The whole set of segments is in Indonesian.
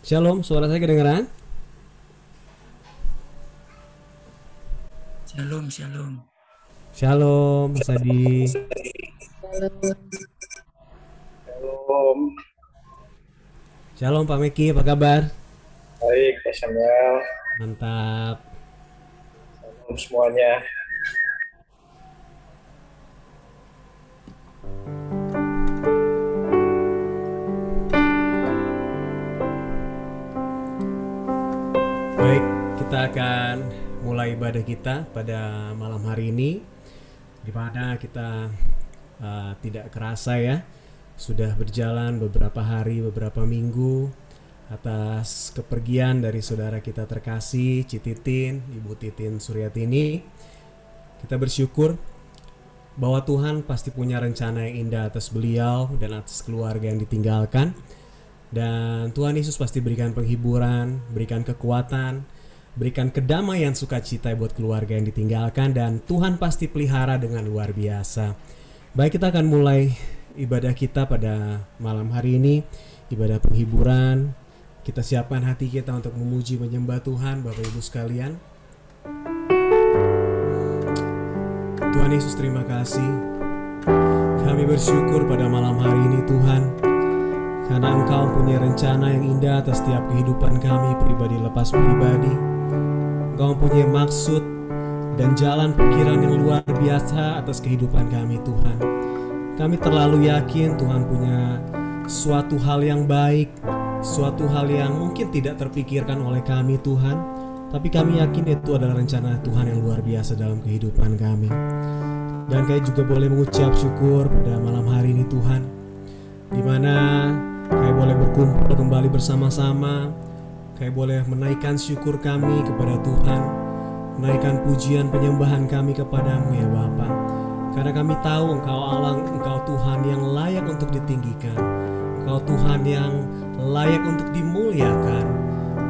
Shalom, suara saya kedengeran? Shalom, shalom. Shalom, Mas Adi. Shalom, Shalom, Pak Meki, apa kabar? baik Pak Samuel, Mantap. shalom semuanya. Baik, kita akan mulai ibadah kita pada malam hari ini, di mana kita tidak kerasa ya, sudah berjalan beberapa hari, beberapa minggu atas kepergian dari saudara kita terkasih, Cititin, Ibu Titin Suryatini. Kita bersyukur bahwa Tuhan pasti punya rencana yang indah atas beliau dan atas keluarga yang ditinggalkan. Dan Tuhan Yesus pasti berikan penghiburan, berikan kekuatan, berikan kedamaian sukacita buat keluarga yang ditinggalkan. Dan Tuhan pasti pelihara dengan luar biasa. Baik, kita akan mulai ibadah kita pada malam hari ini, ibadah penghiburan. Kita siapkan hati kita untuk memuji menyembah Tuhan, Bapak Ibu sekalian. Tuhan Yesus, terima kasih. Kami bersyukur pada malam hari ini Tuhan, karena Engkau punya rencana yang indah atas setiap kehidupan kami, pribadi lepas pribadi. Engkau punya maksud dan jalan pikiran yang luar biasa atas kehidupan kami Tuhan. Kami terlalu yakin Tuhan punya suatu hal yang baik, suatu hal yang mungkin tidak terpikirkan oleh kami Tuhan, tapi kami yakin itu adalah rencana Tuhan yang luar biasa dalam kehidupan kami. Dan kami juga boleh mengucap syukur pada malam hari ini Tuhan, di mana kami boleh berkumpul kembali bersama-sama. Kami boleh menaikkan syukur kami kepada Tuhan, menaikkan pujian penyembahan kami kepadamu ya Bapa. Karena kami tahu Engkau Allah, Engkau Tuhan yang layak untuk ditinggikan, Engkau Tuhan yang layak untuk dimuliakan.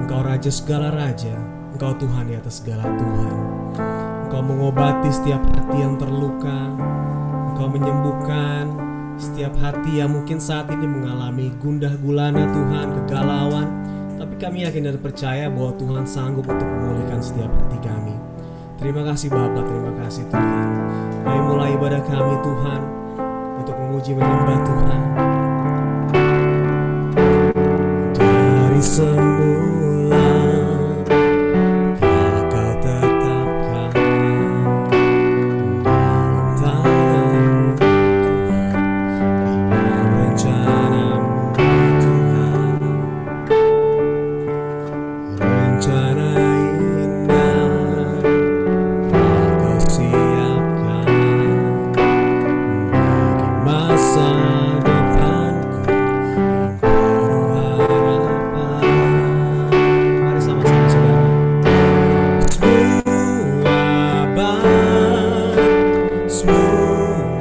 Engkau Raja segala Raja, Engkau Tuhan di atas segala Tuhan. Engkau mengobati setiap hati yang terluka, Engkau menyembuhkan setiap hati yang mungkin saat ini mengalami gundah gulana Tuhan, kegalauan. Tapi kami yakin dan percaya bahwa Tuhan sanggup untuk memulihkan setiap hati kami. Terima kasih Bapa, terima kasih Tuhan. Kami mulai ibadah kami Tuhan untuk memuji menyembah Tuhan. Dari semula Kau tetapkan dalam tangan-Mu Tuhan, dalam rencana-Mu Tuhan. Rencana indah telah Kau siapkan bagi masa depanku yang penuh harapan. Mari sama-sama saudara. Semua baik, semua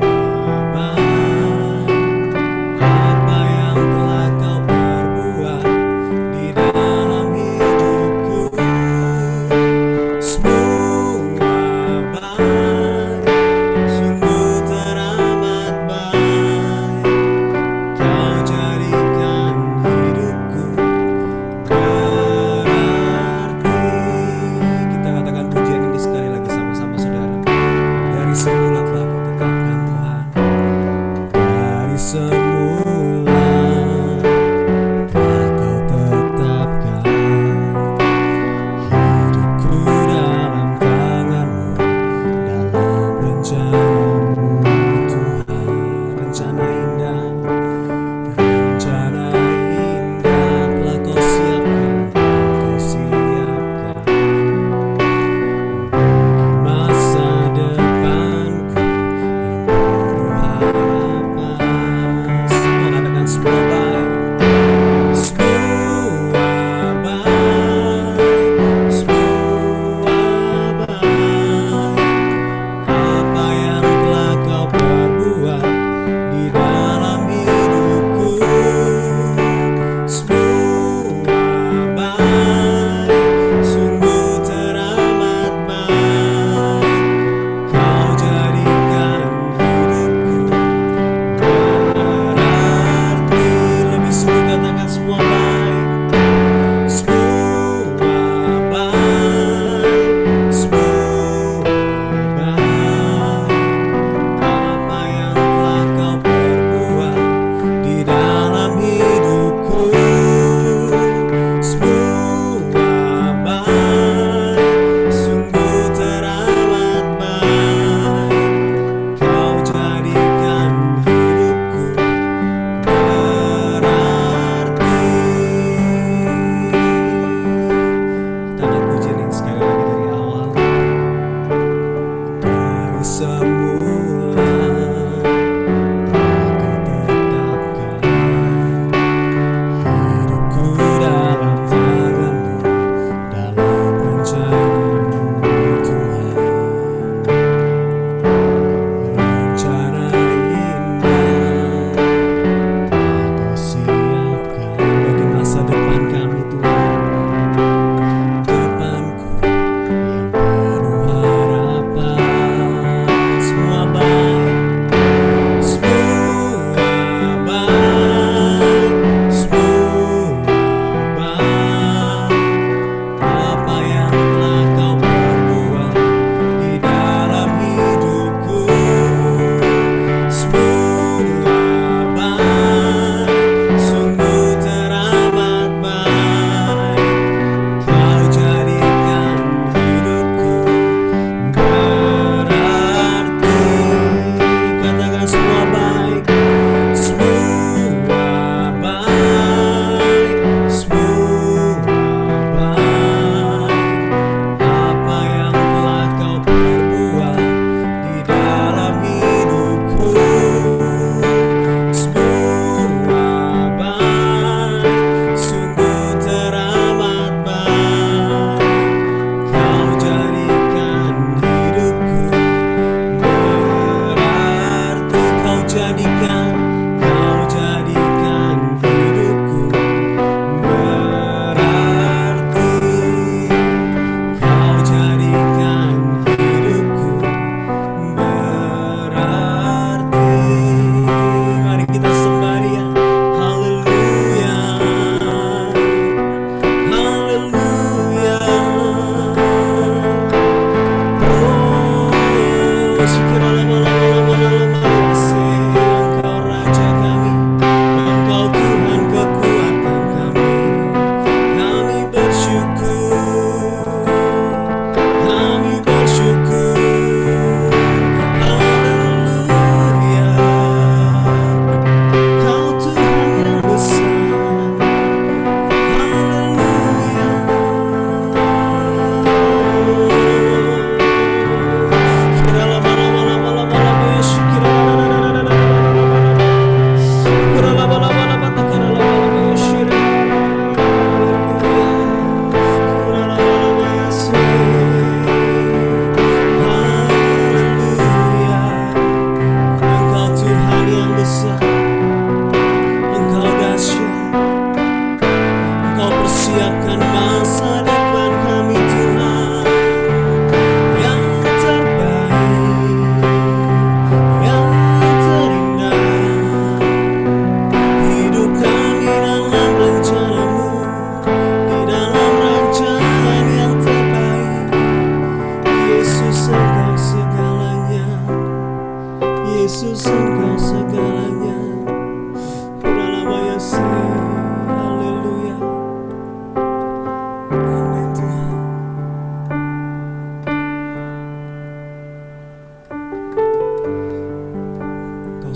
baik, apa yang telah Kau perbuat di dalam hidupku. Semua baik, sungguh teramat baik. Kau jadikan hidupku berarti. Kita katakan pujian ini sekali lagi sama-sama saudara. Dari semula telah Kau tetapkan Tuhan, dari semula telah Kau tetapkan hidupku dalam tangan-Mu, dalam rencana-Mu Tuhan. Rencana indah telah Kau siapkan, masa depanku yang penuh harapan.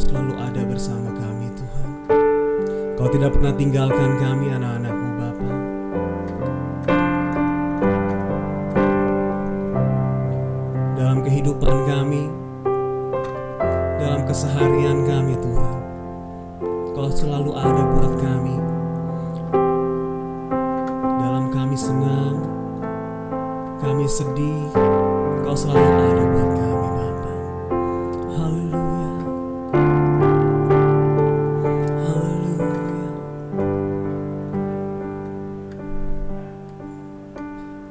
selalu ada bersama kami Tuhan. Kau tidak pernah tinggalkan kami anak-anak-Mu Bapa. Dalam kehidupan kami, dalam keseharian kami Tuhan, Kau selalu ada buat kami. Dalam kami senang, kami sedih, Kau selalu ada buat kami Bapa. Haleluya, haleluya.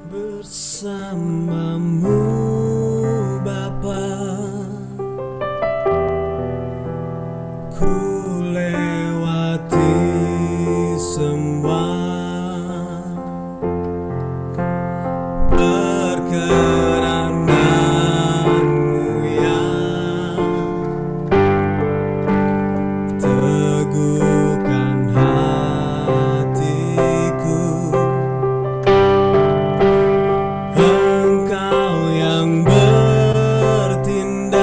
Bersama-Mu Bapa, ku lewati semua perkenanan-Mu yang teguhkan hatiku. Engkau yang bertindak,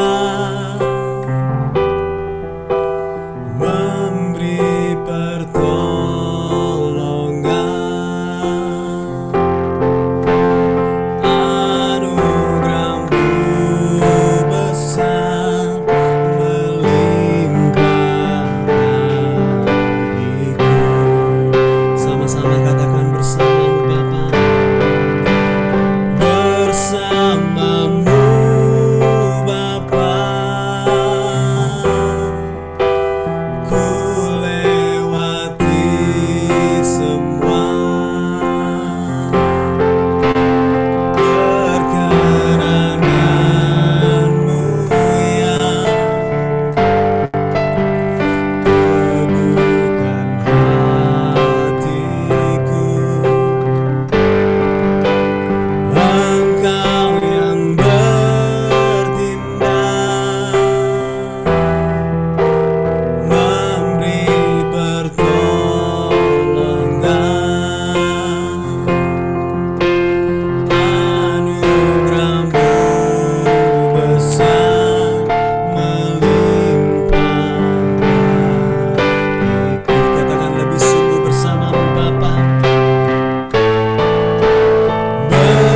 memberi pertolongan. Anugerah-Mu besar melimpah bagiku. Sama-sama katakan bersama-Mu Bapa. Bersama-Mu Bapa, ku lewati semua perkenanan-Mu yang teguhkan hatiku. Engkau yang bertindak, memberi pertolongan. Anugerah-Mu besar melimpah bagiku. Katakan lebih sungguh bersama-Mu Bapa.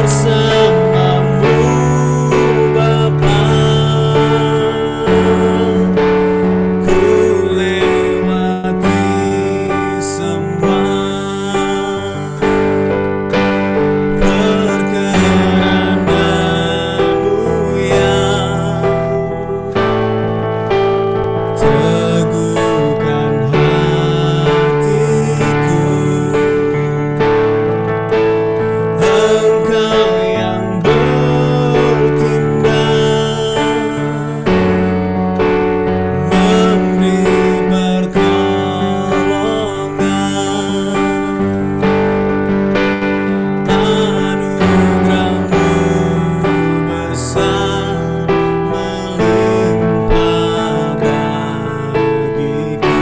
Bersama-Mu Bapa, ku lewati semua perkenanan-Mu yang teguhkan hatiku. Engkau yang bertindak, memberi pertolongan. Anugerah-Mu besar melimpah bagiku.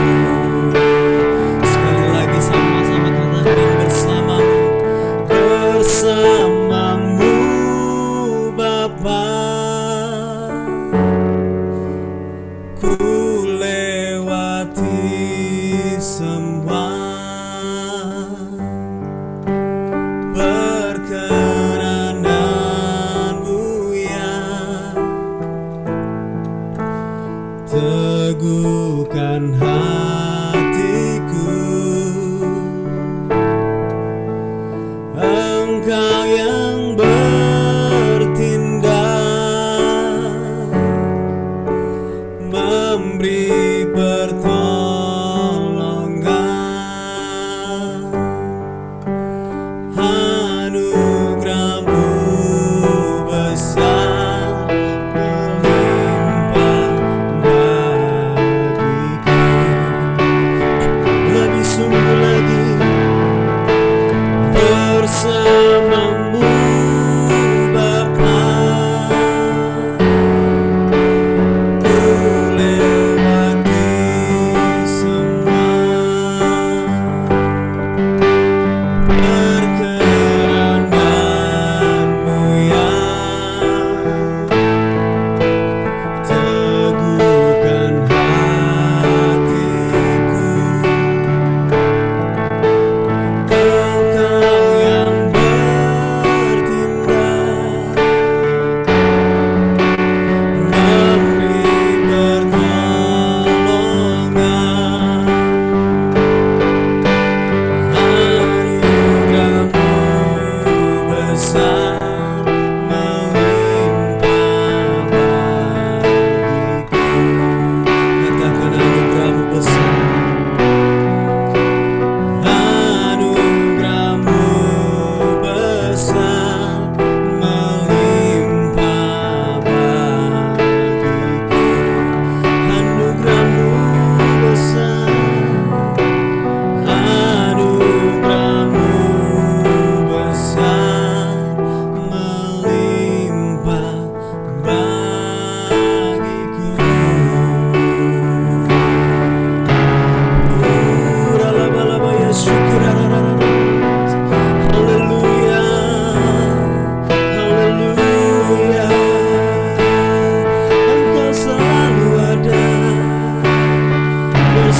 Sekali lagi sama-sama katakan bersama-Mu. Bersama-Mu Bapa, ku lewati semua perkenanan-Mu yang teguhkan hatiku. Engkau yang bertindak, memberi pertolongan. Anugerah-Mu besar melimpah bagiku.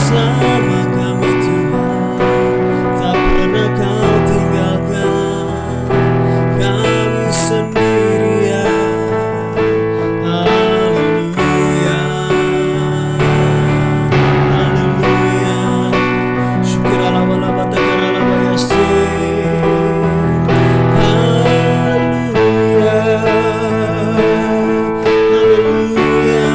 bersama kami Tuhan, tak pernah Kau tinggalkan kami sendirian. Haleluya, haleluya. Syukur Allah wala batakar Allah bayasi. Haleluya, haleluya.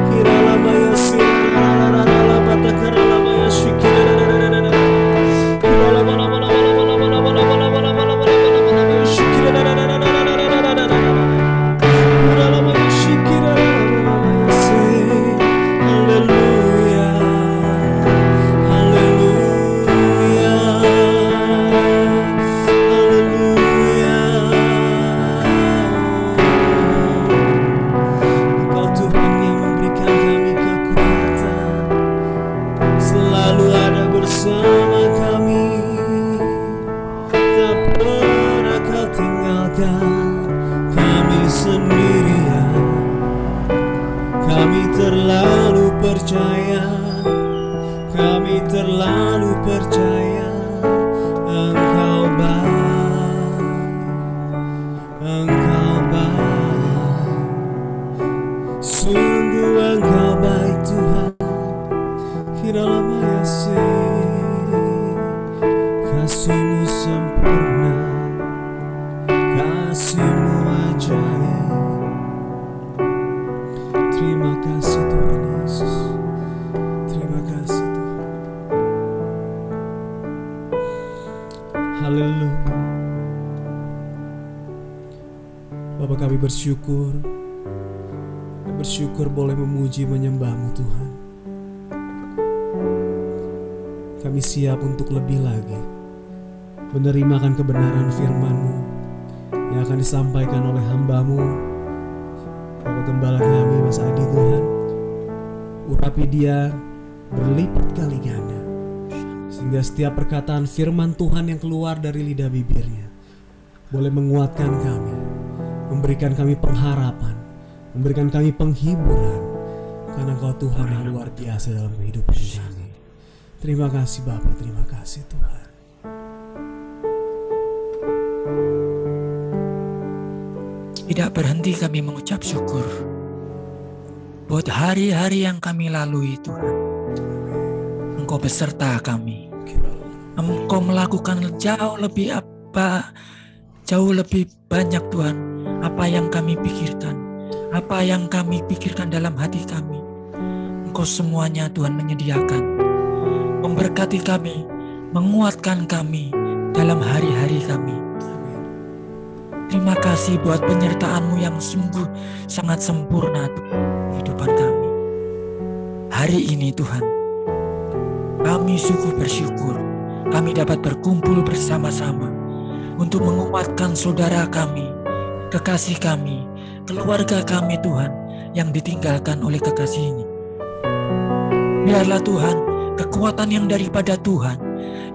Kira Allah bayasi, la batakar Allah bayasi. Engkau Tuhan yang memberikan kami kekuatan, selalu ada bersama kami, tak pernah Kau tinggalkan kami sendirian. Kami terlalu percaya, kami terlalu percaya Engkau baik, Engkau baik. Sungguh Engkau baik Tuhan. Kiralah mayase, kasih-Mu sempurna, kasih-Mu ajaib. Terima kasih Tuhan Yesus, terima kasih Tuhan. Haleluya. Bapa, kami bersyukur boleh memuji menyembah-Mu Tuhan. Kami siap untuk lebih lagi menerimakan kebenaran firman-Mu yang akan disampaikan oleh hamba-Mu, Bapak Gembala kami Mas Adi Tuhan. Urapi dia berlipat kali ganda, sehingga setiap perkataan firman Tuhan yang keluar dari lidah bibirnya boleh menguatkan kami, memberikan kami pengharapan, memberikan kami penghiburan, karena Kau Tuhan yang luar biasa dalam kehidupan kami. Terima kasih Bapa, terima kasih Tuhan. Tidak berhenti kami mengucap syukur buat hari-hari yang kami lalui Tuhan. Engkau beserta kami. Engkau melakukan jauh lebih banyak Tuhan apa yang kami pikirkan, apa yang kami pikirkan dalam hati kami. Engkau semuanya Tuhan menyediakan, memberkati kami, menguatkan kami dalam hari-hari kami. Terima kasih buat penyertaan-Mu yang sungguh sangat sempurna kehidupan kami. Hari ini Tuhan, kami sungguh bersyukur kami dapat berkumpul bersama-sama untuk menguatkan saudara kami, kekasih kami, keluarga kami Tuhan yang ditinggalkan oleh kekasih-Nya. Biarlah Tuhan kekuatan yang daripada Tuhan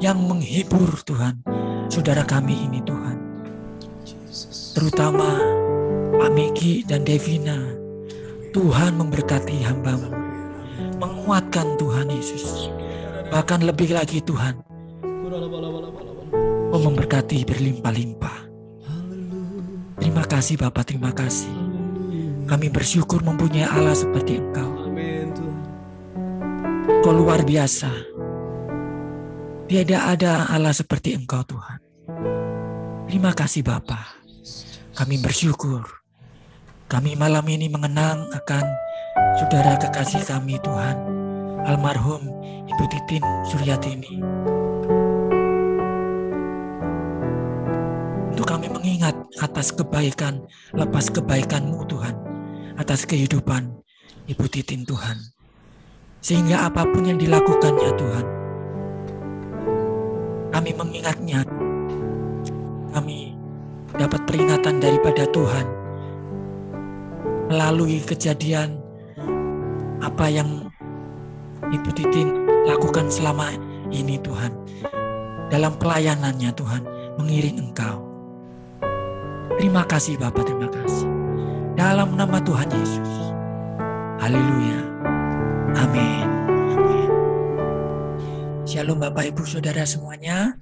yang menghibur Tuhan saudara kami ini Tuhan, terutama Pak Megi dan Devina. Tuhan memberkati hamba-Mu, menguatkan Tuhan Yesus, bahkan lebih lagi Tuhan memberkati berlimpah-limpah. Terima kasih Bapak, terima kasih. Kami bersyukur mempunyai Allah seperti Engkau. Engkau luar biasa. Tiada ada Allah seperti Engkau Tuhan. Terima kasih Bapak. Kami bersyukur. Kami malam ini mengenang akan saudara kekasih kami Tuhan, almarhum Ibu Titin Suryatini. Untuk kami mengingat atas kebaikan, lepas kebaikan-Mu Tuhan, atas kehidupan Ibu Titin Tuhan. Sehingga apapun yang dilakukannya Tuhan, kami mengingatnya, kami dapat peringatan daripada Tuhan melalui kejadian apa yang Ibu Titin lakukan selama ini Tuhan, dalam pelayanannya Tuhan, mengiring Engkau. Terima kasih Bapak, terima kasih. Dalam nama Tuhan Yesus, Haleluya. Amin. Amin. Shalom Bapak Ibu Saudara semuanya.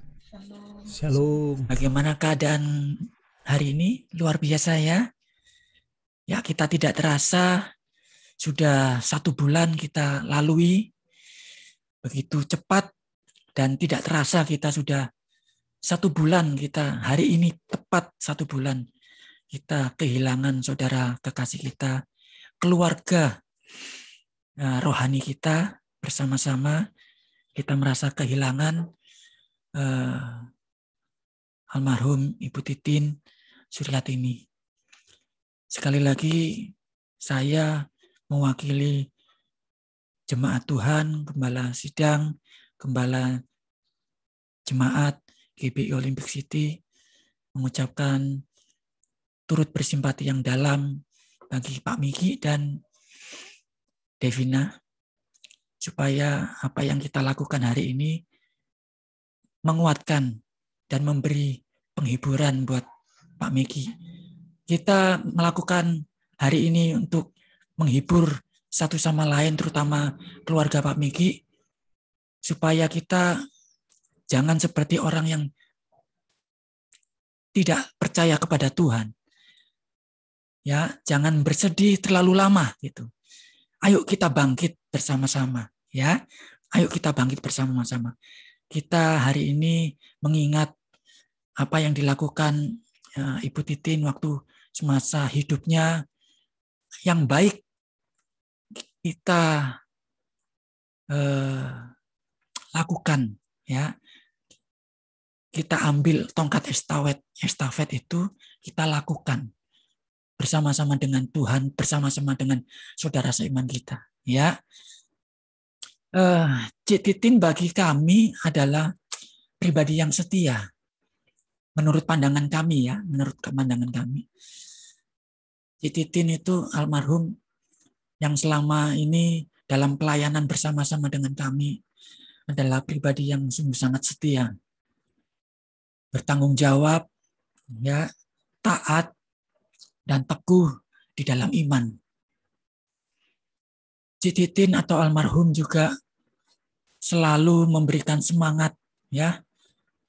Shalom. Bagaimana keadaan hari ini? Luar biasa ya. Ya, kita tidak terasa sudah 1 bulan kita lalui. Begitu cepat dan tidak terasa kita sudah 1 bulan kita, hari ini tepat 1 bulan kita kehilangan saudara kekasih kita, keluarga rohani kita bersama-sama. Kita merasa kehilangan almarhum Ibu Titin Suryatini. Sekali lagi saya mewakili jemaat Tuhan, gembala sidang, gembala jemaat GBI Olympic City mengucapkan turut bersimpati yang dalam bagi Pak Miki dan Devina, supaya apa yang kita lakukan hari ini menguatkan dan memberi penghiburan buat Pak Miki. Kita melakukan hari ini untuk menghibur satu sama lain, terutama keluarga Pak Miki, supaya kita jangan seperti orang yang tidak percaya kepada Tuhan. Ya, jangan bersedih terlalu lama gitu. Ayo kita bangkit bersama-sama, ya. Ayo kita bangkit bersama-sama. Kita hari ini mengingat apa yang dilakukan Ibu Titin waktu semasa hidupnya yang baik. Kita lakukan, ya. Kita ambil tongkat estafet itu kita lakukan bersama-sama dengan Tuhan, bersama-sama dengan saudara seiman kita, ya. Cik Titin bagi kami adalah pribadi yang setia, menurut pandangan kami, ya, menurut pandangan kami. Cik Titin itu almarhum yang selama ini dalam pelayanan bersama-sama dengan kami adalah pribadi yang sungguh sangat setia, bertanggung jawab, ya, taat dan teguh di dalam iman. Cik Titin atau almarhum juga selalu memberikan semangat, ya,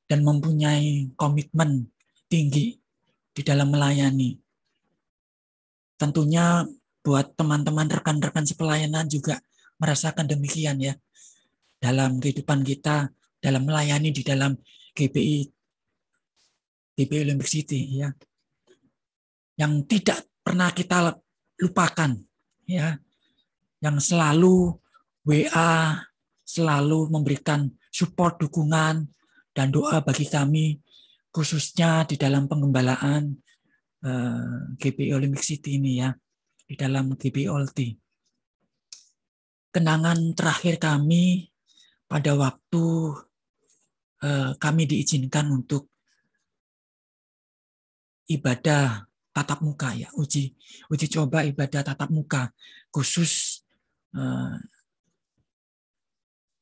dan mempunyai komitmen tinggi di dalam melayani. Tentunya buat teman-teman rekan-rekan sepelayanan juga merasakan demikian, ya, dalam kehidupan kita dalam melayani di dalam GBI Olympic City, ya, yang tidak pernah kita lupakan, ya, yang selalu WA, selalu memberikan support, dukungan, dan doa bagi kami, khususnya di dalam penggembalaan GBI Olympic City ini, ya, di dalam GBI Olti. Kenangan terakhir kami pada waktu kami diizinkan untuk ibadah tatap muka, ya, uji coba ibadah tatap muka khusus.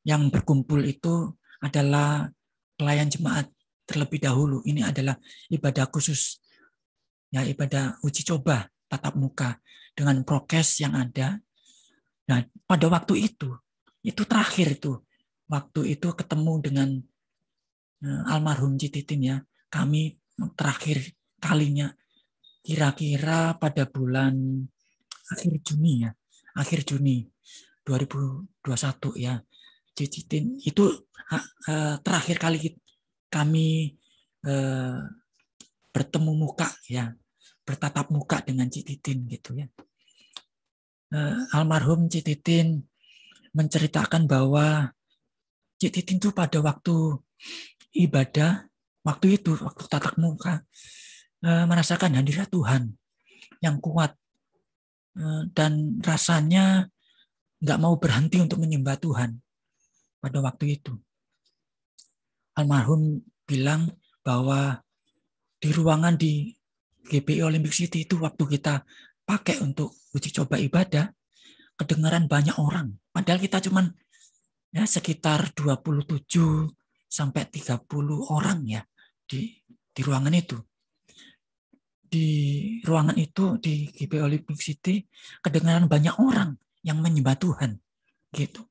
Yang berkumpul itu adalah pelayan jemaat terlebih dahulu. Ini adalah ibadah khusus, ya, ibadah uji coba tatap muka dengan prokes yang ada. Nah, pada waktu itu terakhir itu, waktu itu ketemu dengan almarhum Cik Titin, ya, kami terakhir kalinya kira-kira pada bulan akhir Juni 2021, ya. Cik Titin itu terakhir kali kami bertemu muka, ya, bertatap muka dengan Cik Titin, gitu, ya. Almarhum Cik Titin menceritakan bahwa Cik Titin itu pada waktu ibadah, waktu tatap muka, merasakan hadirat Tuhan yang kuat, dan rasanya nggak mau berhenti untuk menyembah Tuhan pada waktu itu. Almarhum bilang bahwa di ruangan di GBI Olympic City itu waktu kita pakai untuk uji coba ibadah, kedengaran banyak orang. Padahal kita cuman, ya, sekitar 27 sampai 30 orang, ya, di ruangan itu. Di ruangan itu di GBI Olympic City kedengaran banyak orang yang menyembah Tuhan, gitu.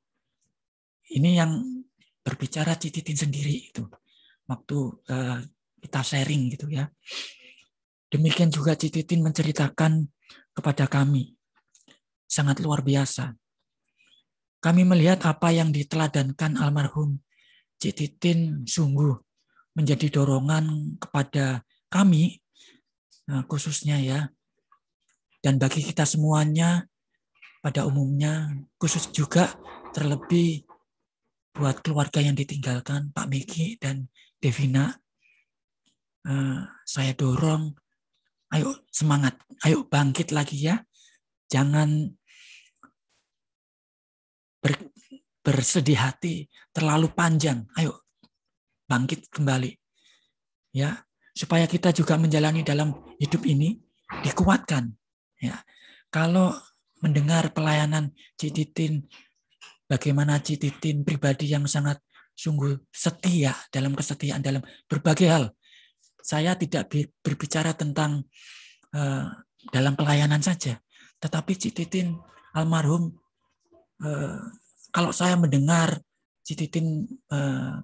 Ini yang berbicara Cititin sendiri itu waktu kita sharing gitu ya. Demikian juga Cititin menceritakan kepada kami, sangat luar biasa. Kami melihat apa yang diteladankan almarhum Cititin sungguh menjadi dorongan kepada kami, khususnya ya, dan bagi kita semuanya pada umumnya, khusus juga terlebih buat keluarga yang ditinggalkan, Pak Miki dan Devina. Saya dorong, ayo semangat, ayo bangkit lagi ya, jangan bersedih hati terlalu panjang, ayo bangkit kembali ya, supaya kita juga menjalani dalam hidup ini dikuatkan ya. Kalau mendengar pelayanan Cititin, bagaimana Cititin pribadi yang sangat sungguh setia dalam kesetiaan dalam berbagai hal. Saya tidak berbicara tentang dalam pelayanan saja, tetapi Cititin almarhum, kalau saya mendengar Cititin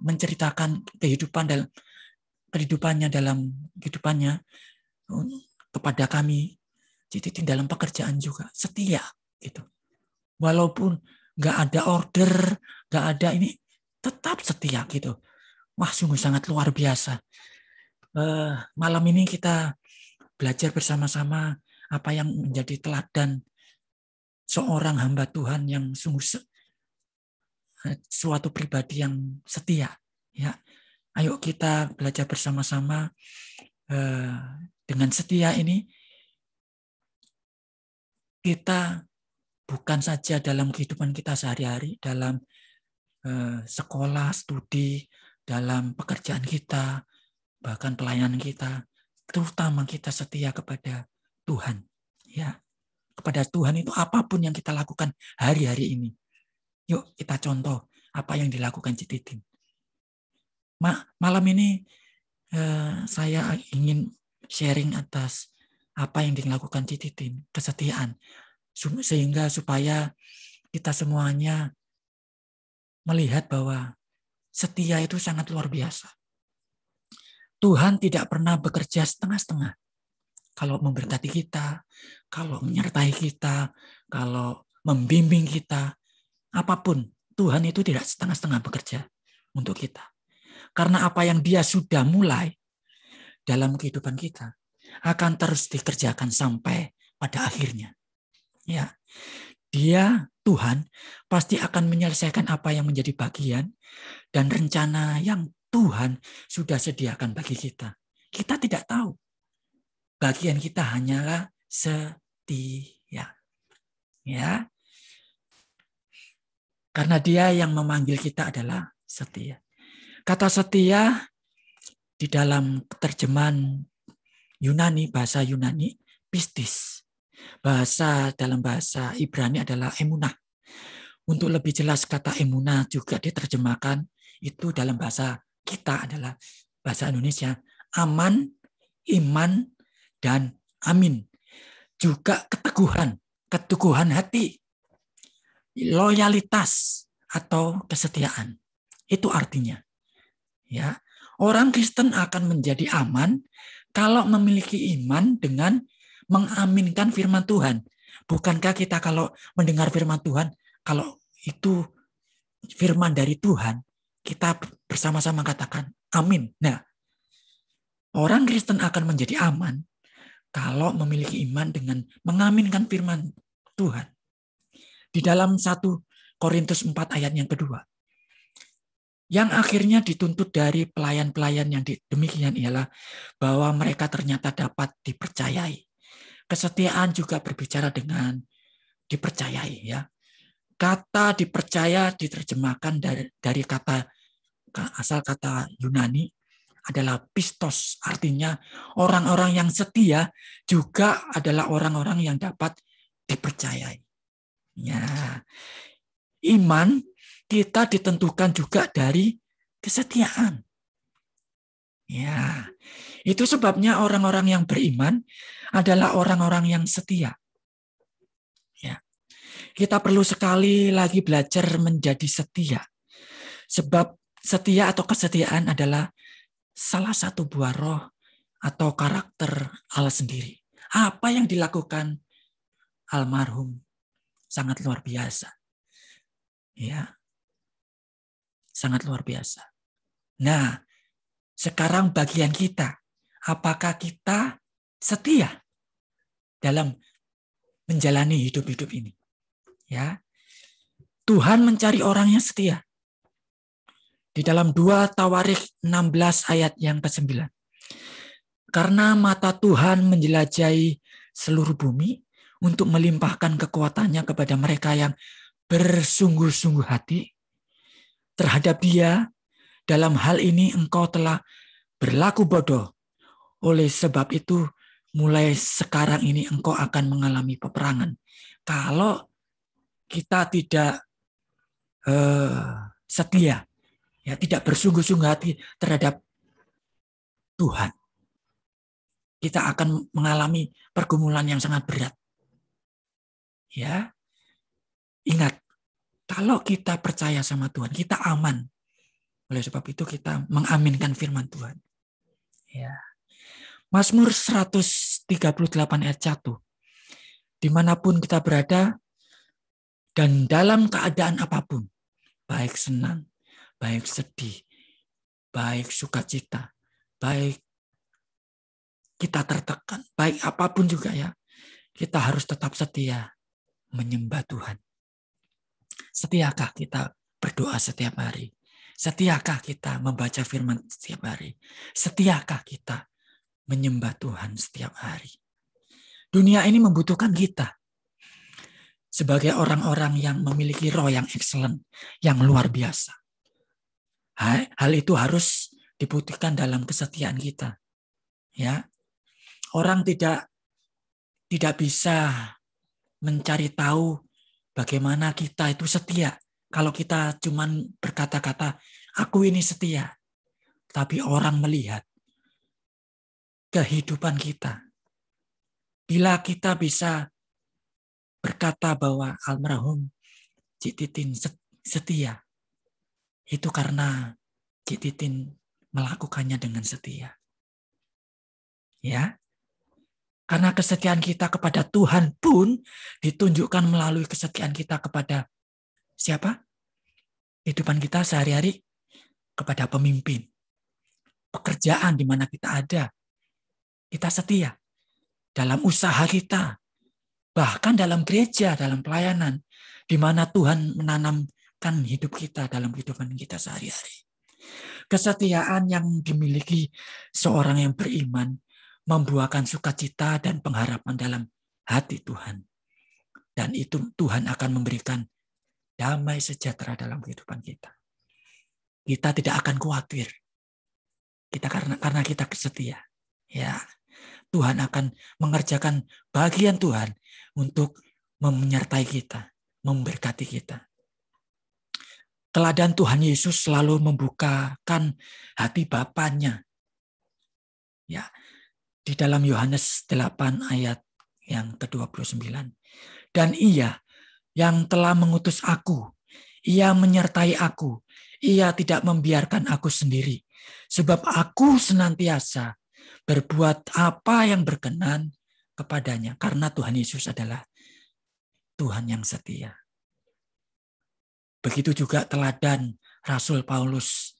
menceritakan kehidupannya dalam kehidupannya kepada kami, Cititin dalam pekerjaan juga setia gitu. Walaupun nggak ada order, nggak ada ini, tetap setia gitu. Wah, sungguh sangat luar biasa. Malam ini kita belajar bersama-sama apa yang menjadi teladan seorang hamba Tuhan yang sungguh suatu pribadi yang setia ya. Ayo kita belajar bersama-sama dengan setia ini. Kita bukan saja dalam kehidupan kita sehari-hari, dalam sekolah, studi, dalam pekerjaan kita, bahkan pelayanan kita, terutama kita setia kepada Tuhan ya. Kepada Tuhan itu apapun yang kita lakukan hari-hari ini. Yuk kita contoh apa yang dilakukan Cititin. Malam ini saya ingin sharing atas apa yang dilakukan Cititin, kesetiaan. Sehingga supaya kita semuanya melihat bahwa setia itu sangat luar biasa. Tuhan tidak pernah bekerja setengah-setengah. Kalau memberkati kita, kalau menyertai kita, kalau membimbing kita, apapun, Tuhan itu tidak setengah-setengah bekerja untuk kita. Karena apa yang Dia sudah mulai dalam kehidupan kita akan terus dikerjakan sampai pada akhirnya. Ya, Dia, Tuhan, pasti akan menyelesaikan apa yang menjadi bagian dan rencana yang Tuhan sudah sediakan bagi kita. Kita tidak tahu. Bagian kita hanyalah setia. Ya. Karena Dia yang memanggil kita adalah setia. Kata setia di dalam terjemahan Yunani, bahasa Yunani, pistis. Dalam bahasa Ibrani adalah emunah. Untuk lebih jelas kata emunah juga diterjemahkan itu dalam bahasa kita adalah bahasa Indonesia, aman, iman, dan amin. Juga keteguhan hati, loyalitas atau kesetiaan. Itu artinya. Ya, orang Kristen akan menjadi aman kalau memiliki iman dengan mengaminkan firman Tuhan. Bukankah kita kalau mendengar firman Tuhan, kalau itu firman dari Tuhan, kita bersama-sama katakan amin. Nah, orang Kristen akan menjadi aman kalau memiliki iman dengan mengaminkan firman Tuhan. Di dalam 1 Korintus 4 ayat yang kedua, yang akhirnya dituntut dari pelayan-pelayan yang demikian ialah bahwa mereka ternyata dapat dipercayai. Kesetiaan juga berbicara dengan dipercayai ya. Kata dipercaya diterjemahkan dari kata asal kata Yunani adalah pistos, artinya orang-orang yang setia juga adalah orang-orang yang dapat dipercayai. Ya. Iman kita ditentukan juga dari kesetiaan. Ya. Itu sebabnya orang-orang yang beriman adalah orang-orang yang setia. Ya. Kita perlu sekali lagi belajar menjadi setia. Sebab setia atau kesetiaan adalah salah satu buah roh atau karakter Allah sendiri. Apa yang dilakukan almarhum sangat luar biasa. Ya, sangat luar biasa. Nah, sekarang bagian kita, apakah kita setia dalam menjalani hidup-hidup ini? Ya, Tuhan mencari orang yang setia. Di dalam 2 Tawarikh 16 ayat yang ke-9. Karena mata Tuhan menjelajahi seluruh bumi untuk melimpahkan kekuatannya kepada mereka yang bersungguh-sungguh hati terhadap Dia. Dalam hal ini engkau telah berlaku bodoh. Oleh sebab itu, mulai sekarang ini engkau akan mengalami peperangan. Kalau kita tidak setia, ya, tidak bersungguh-sungguh hati terhadap Tuhan, kita akan mengalami pergumulan yang sangat berat. Ya, ingat, kalau kita percaya sama Tuhan, kita aman. Oleh sebab itu kita mengaminkan firman Tuhan. Ya. Mazmur 138 ayat 1. Dimanapun kita berada dan dalam keadaan apapun, baik senang, baik sedih, baik sukacita, baik kita tertekan, baik apapun juga ya, kita harus tetap setia menyembah Tuhan. Setiakah kita berdoa setiap hari? Setiakah kita membaca firman setiap hari? Setiakah kita menyembah Tuhan setiap hari? Dunia ini membutuhkan kita sebagai orang-orang yang memiliki roh yang excellent, yang luar biasa. Hal itu harus dibutuhkan dalam kesetiaan kita. Ya, orang tidak bisa mencari tahu bagaimana kita itu setia kalau kita cuman berkata-kata, aku ini setia. Tapi orang melihat kehidupan kita. Bila kita bisa berkata bahwa almarhum Cik Titin setia, itu karena Cik Titin melakukannya dengan setia. Ya, karena kesetiaan kita kepada Tuhan pun ditunjukkan melalui kesetiaan kita kepada siapa? Kehidupan kita sehari-hari, kepada pemimpin. Pekerjaan di mana kita ada, kita setia. Dalam usaha kita, bahkan dalam gereja, dalam pelayanan, di mana Tuhan menanamkan hidup kita dalam kehidupan kita sehari-hari. Kesetiaan yang dimiliki seorang yang beriman membuahkan sukacita dan pengharapan dalam hati Tuhan. Dan itu Tuhan akan memberikan damai sejahtera dalam kehidupan kita. Kita tidak akan khawatir. Kita karena kita setia. Ya, Tuhan akan mengerjakan bagian Tuhan untuk menyertai kita, memberkati kita. Teladan Tuhan Yesus selalu membukakan hati Bapanya. Ya, di dalam Yohanes 8 ayat yang ke-29. Dan Ia yang telah mengutus aku, Ia menyertai aku, Ia tidak membiarkan aku sendiri, sebab aku senantiasa berbuat apa yang berkenan kepadanya, karena Tuhan Yesus adalah Tuhan yang setia. Begitu juga teladan Rasul Paulus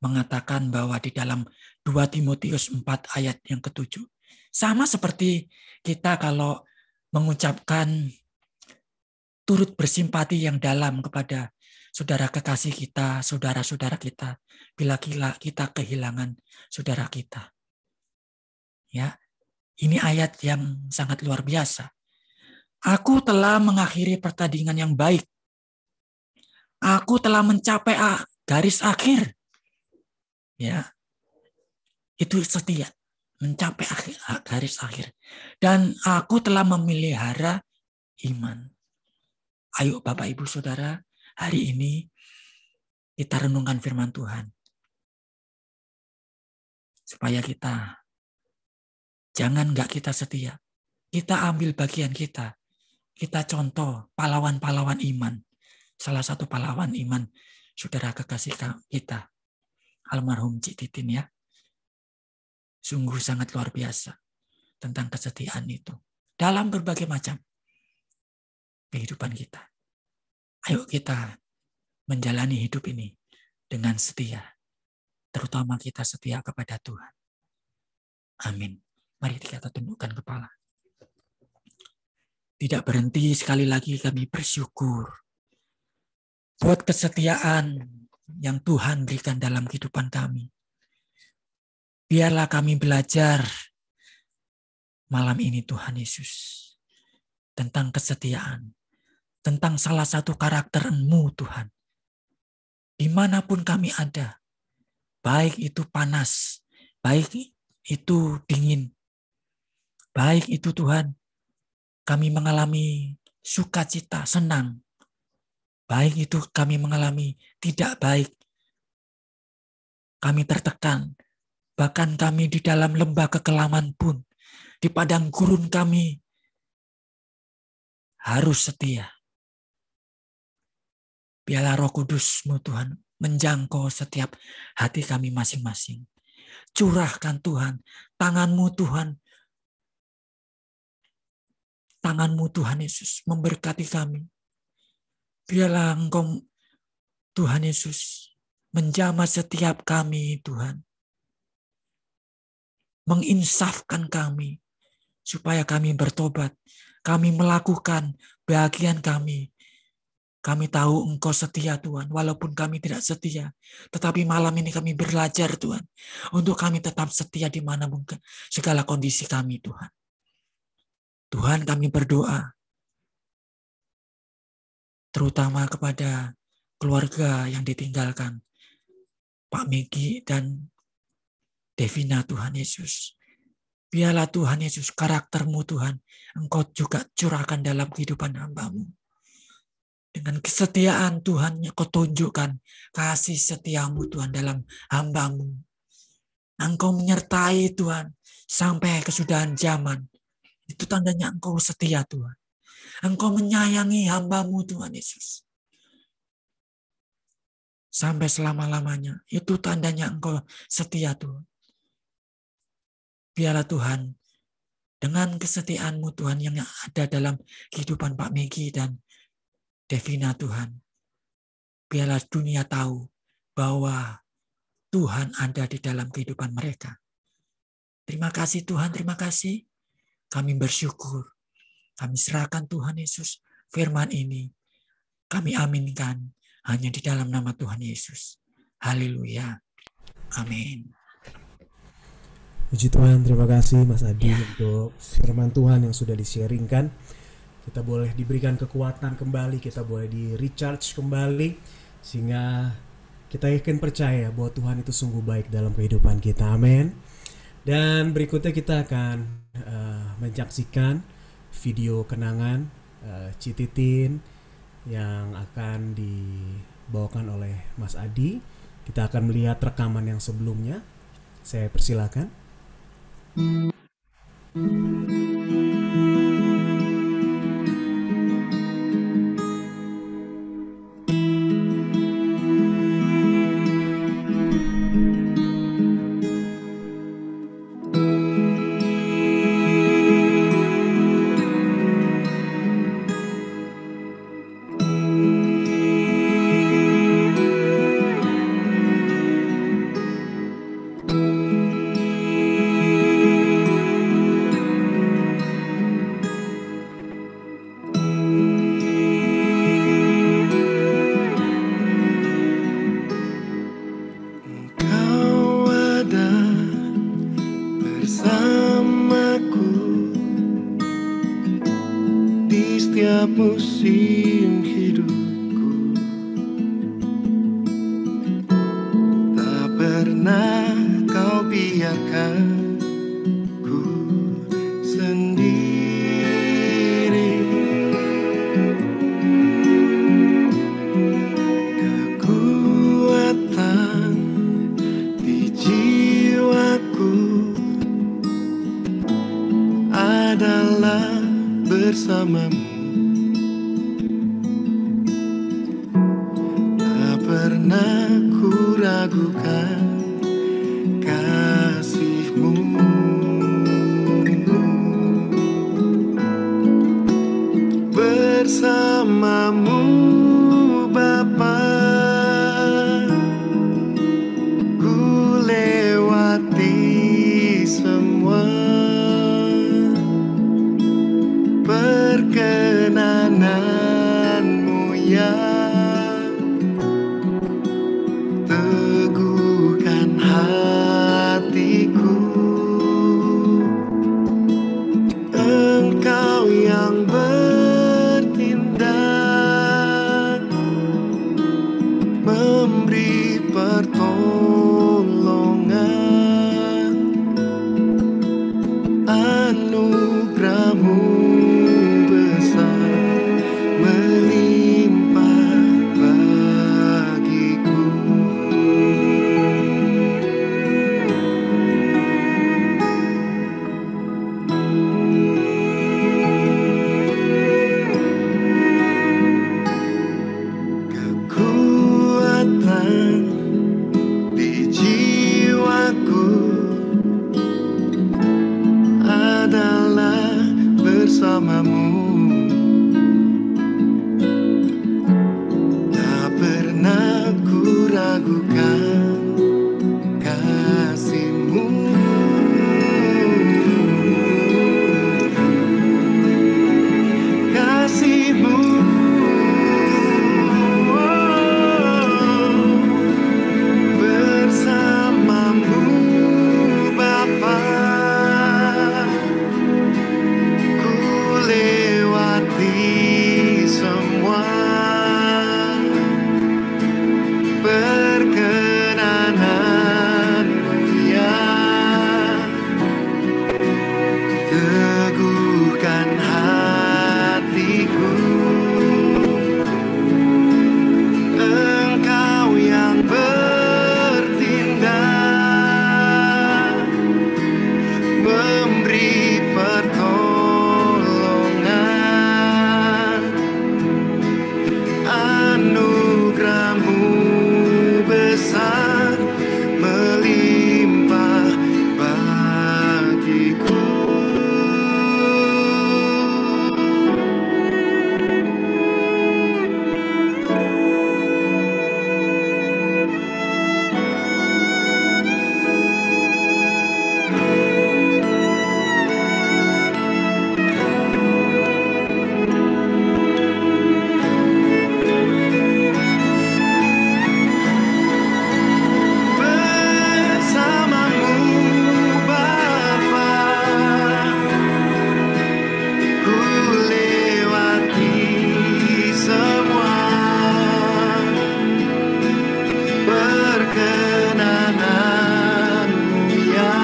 mengatakan bahwa di dalam 2 Timotius 4 ayat yang ke-7, sama seperti kita kalau mengucapkan turut bersimpati yang dalam kepada saudara kekasih kita, saudara-saudara kita, bila kita kehilangan saudara kita. Ya, ini ayat yang sangat luar biasa. Aku telah mengakhiri pertandingan yang baik. Aku telah mencapai garis akhir. Ya, itu setia, mencapai garis akhir. Dan aku telah memelihara iman. Ayo Bapak Ibu Saudara, hari ini kita renungkan firman Tuhan. Supaya jangan enggak kita setia. Kita ambil bagian kita. kita contoh pahlawan-pahlawan iman. Salah satu pahlawan iman, saudara kekasih kita, almarhum Cik Titin ya. Sungguh sangat luar biasa tentang kesetiaan itu. Dalam berbagai macam kehidupan kita. Ayo kita menjalani hidup ini dengan setia. Terutama kita setia kepada Tuhan. Amin. Mari kita tundukkan kepala. Tidak berhenti, sekali lagi kami bersyukur buat kesetiaan yang Tuhan berikan dalam kehidupan kami. Biarlah kami belajar malam ini Tuhan Yesus tentang kesetiaan, tentang salah satu karakter-Mu Tuhan. Dimanapun kami ada, baik itu panas, baik itu dingin, baik itu Tuhan, kami mengalami sukacita, senang, baik itu kami mengalami tidak baik, kami tertekan, bahkan kami di dalam lembah kekelaman pun, di padang gurun kami harus setia. Biarlah Roh Kudus-Mu Tuhan menjangkau setiap hati kami masing-masing. Curahkan Tuhan, tangan-Mu Tuhan, tangan-Mu Tuhan Yesus memberkati kami. Biarlah Engkau Tuhan Yesus menjamah setiap kami Tuhan. Menginsafkan kami supaya kami bertobat. Kami melakukan bagian kami. Kami tahu Engkau setia Tuhan, walaupun kami tidak setia. Tetapi malam ini kami belajar Tuhan, untuk kami tetap setia di mana mungkin segala kondisi kami Tuhan. Tuhan kami berdoa, terutama kepada keluarga yang ditinggalkan, Pak Megi dan Devina Tuhan Yesus. Biarlah Tuhan Yesus karakter-Mu Tuhan, Engkau juga curahkan dalam kehidupan hamba-Mu. Dengan kesetiaan Tuhan, Kau tunjukkan kasih setia-Mu Tuhan dalam hamba-Mu. Engkau menyertai Tuhan sampai kesudahan zaman. Itu tandanya Engkau setia Tuhan. Engkau menyayangi hamba-Mu Tuhan Yesus. Sampai selama-lamanya. Itu tandanya Engkau setia Tuhan. Biarlah Tuhan, dengan kesetiaan-Mu Tuhan yang ada dalam kehidupan Pak Megi dan Devina Tuhan, biarlah dunia tahu bahwa Tuhan ada di dalam kehidupan mereka. Terima kasih Tuhan, terima kasih. Kami bersyukur. Kami serahkan Tuhan Yesus firman ini. Kami aminkan hanya di dalam nama Tuhan Yesus. Haleluya. Amin. Puji Tuhan, terima kasih Mas Adi untuk firman Tuhan yang sudah di-sharingkan. Kita boleh diberikan kekuatan kembali, kita boleh di-recharge kembali, sehingga kita yakin percaya bahwa Tuhan itu sungguh baik dalam kehidupan kita. Amin. Dan berikutnya kita akan menyaksikan video kenangan Cik Titin yang akan dibawakan oleh Mas Adi. Kita akan melihat rekaman yang sebelumnya. Saya persilakan. pernah ku ragukan kasih-Mu. Bersama-Mu Bapa, ku lewati semua perkenanan-Mu ya. Teguhkan hatiku, Engkau yang bertindak, memberi pertolongan. Anugerah-Mu besar melimpah bagiku. Kekuatan di jiwaku adalah bersama-Mu. Tak pernah ku ragukan kasih-Mu. Kasih-Mu, bersama-Mu Bapa, ku lewati semua perkenanan-Mu ya. Teguhkan hatiku, Engkau yang bertindak, memberi pertolongan. Anugerah-Mu besar melimpah bagiku. Bersama-Mu Bapa, ku lewati semua perkenanan-Mu ya.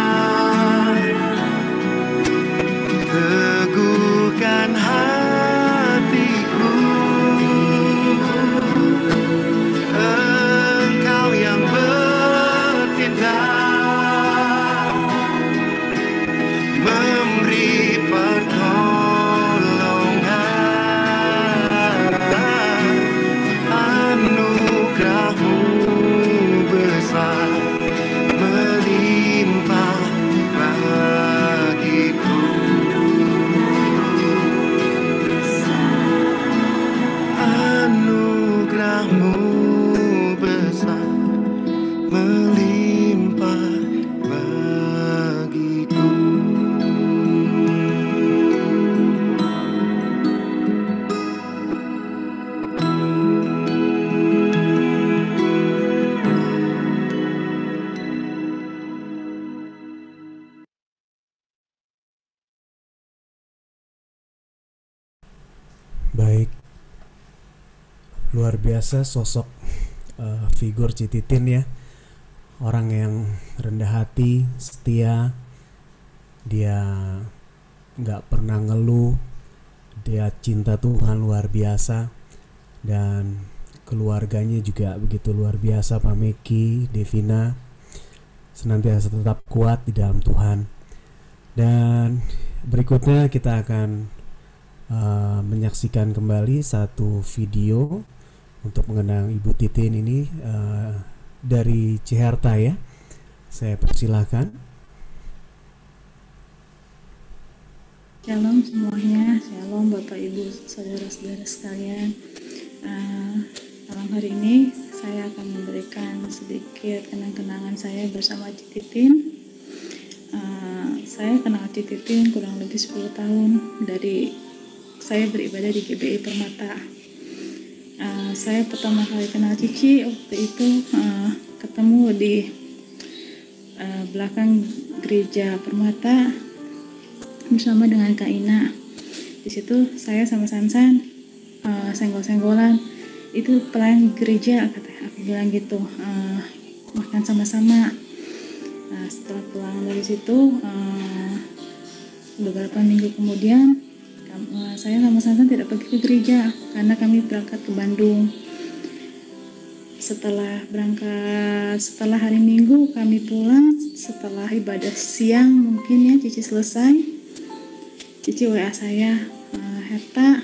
Teguhkan hatiku, Engkau yang bertindak, memberi pertolongan. Anugerah-Mu besar melimpah bagiku. Anugerah-Mu besar melimpah bagiku. Baik, luar biasa sosok figur Cititin ya. Orang yang rendah hati, setia, dia nggak pernah ngeluh, dia cinta Tuhan luar biasa, dan keluarganya juga begitu luar biasa. Pak Meki, Devina senantiasa tetap kuat di dalam Tuhan. Dan berikutnya kita akan menyaksikan kembali satu video untuk mengenang Ibu Titin ini dari Ciherta ya. Saya persilahkan. Shalom semuanya, shalom Bapak Ibu saudara-saudara sekalian. Malam hari ini saya akan memberikan sedikit kenang-kenangan saya bersama Cititin. Saya kenal Cititin kurang lebih 10 tahun dari saya beribadah di GBI Permata. Saya pertama kali kenal Cici waktu itu ketemu di belakang gereja Permata bersama dengan Kak Ina. Di situ saya sama Sansan senggol-senggolan, itu pelayan gereja katanya, aku bilang gitu, makan sama-sama. Setelah pulang dari situ beberapa minggu kemudian saya sama Sansan tidak pergi ke gereja karena kami berangkat ke Bandung. Setelah hari Minggu kami pulang, setelah ibadah siang mungkin ya Cici selesai, Cici WA saya, Herta,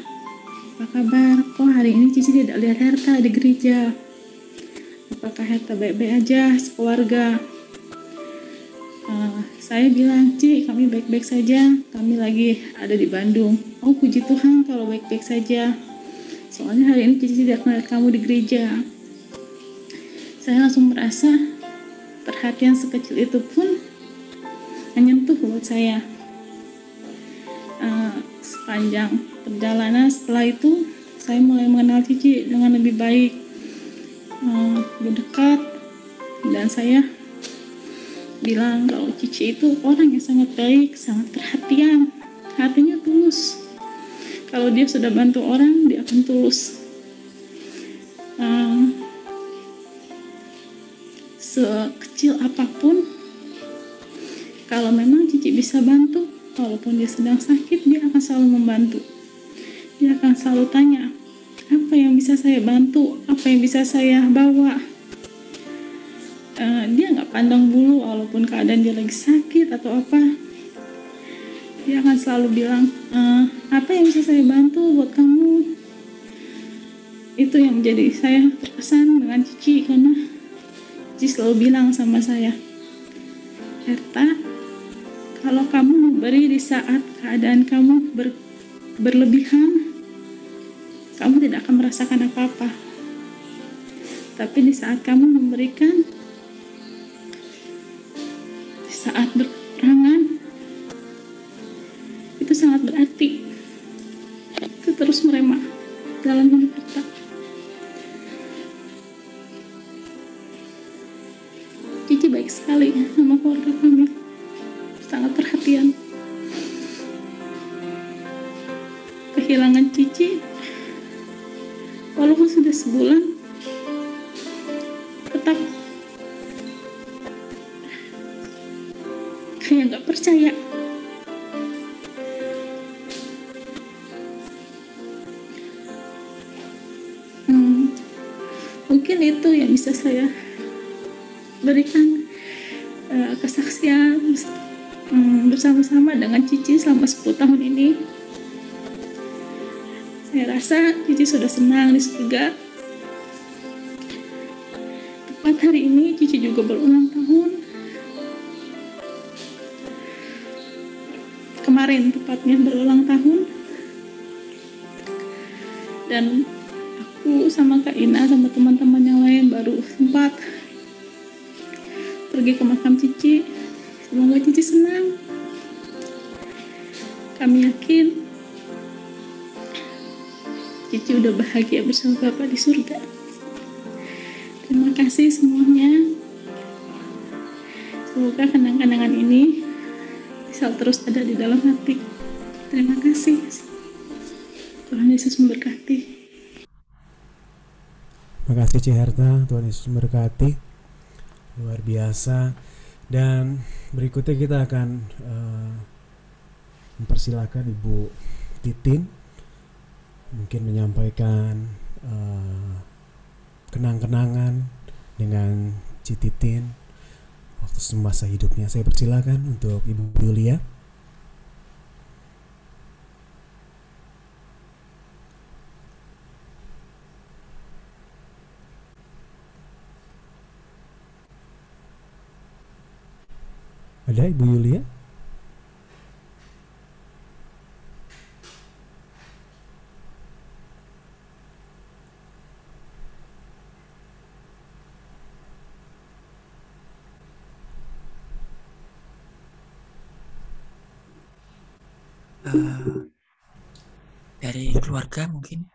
apa kabar? Kok hari ini Cici tidak lihat Herta di gereja? Apakah Herta baik-baik aja sekeluarga? Saya bilang, Ci, kami baik-baik saja, kami lagi ada di Bandung. Oh, puji Tuhan kalau baik-baik saja. Soalnya hari ini Cici tidak melihat kamu di gereja. Saya langsung merasa perhatian sekecil itu pun menyentuh buat saya. Sepanjang perjalanan setelah itu saya mulai mengenal Cici dengan lebih baik, lebih dekat, dan saya bilang kalau Cici itu orang yang sangat baik, sangat perhatian, hatinya tulus. Kalau dia sudah bantu orang, dia akan tulus. Sekecil apapun, kalau memang Cici bisa bantu, walaupun dia sedang sakit, dia akan selalu membantu. Dia akan selalu tanya, apa yang bisa saya bantu, apa yang bisa saya bawa. Dia nggak pandang bulu, walaupun keadaan dia lagi sakit atau apa, dia akan selalu bilang, apa yang bisa saya bantu buat kamu. Itu yang menjadi saya terkesan dengan Cici, karena Cici selalu bilang sama saya, Herta, kalau kamu memberi di saat keadaan kamu berlebihan, kamu tidak akan merasakan apa-apa. Tapi di saat kamu memberikan, di saat berkekurangan, itu sangat berarti. Itu terus merema dalam hidup kita. Cici baik sekali sama keluarga kami, sangat perhatian. Kehilangan Cici, walaupun sudah sebulan, tetap kayak nggak percaya. Mungkin itu yang bisa saya berikan kesaksian bersama-sama dengan Cici selama 10 tahun ini. Saya rasa Cici sudah senang di surga. Tepat hari ini Cici juga berulang tahun. Kemarin tepatnya berulang tahun. Dan aku sama Kak Ina sama teman-teman yang lain baru sempat pergi ke makam Cici. Semoga Cici senang. Kami yakin Cici udah bahagia bersama Bapak di surga. Terima kasih semuanya. Semoga kenang-kenangan ini bisa terus ada di dalam hati. Terima kasih. Tuhan Yesus memberkati. Terima kasih Ciherta, Tuhan Yesus memberkati. Luar biasa. Dan berikutnya kita akan mempersilahkan Ibu Titin mungkin menyampaikan kenang-kenangan dengan Cititin waktu semasa hidupnya. Saya persilakan untuk Ibu Yulia. Ada Ibu Yulia? Dari keluarga mungkin.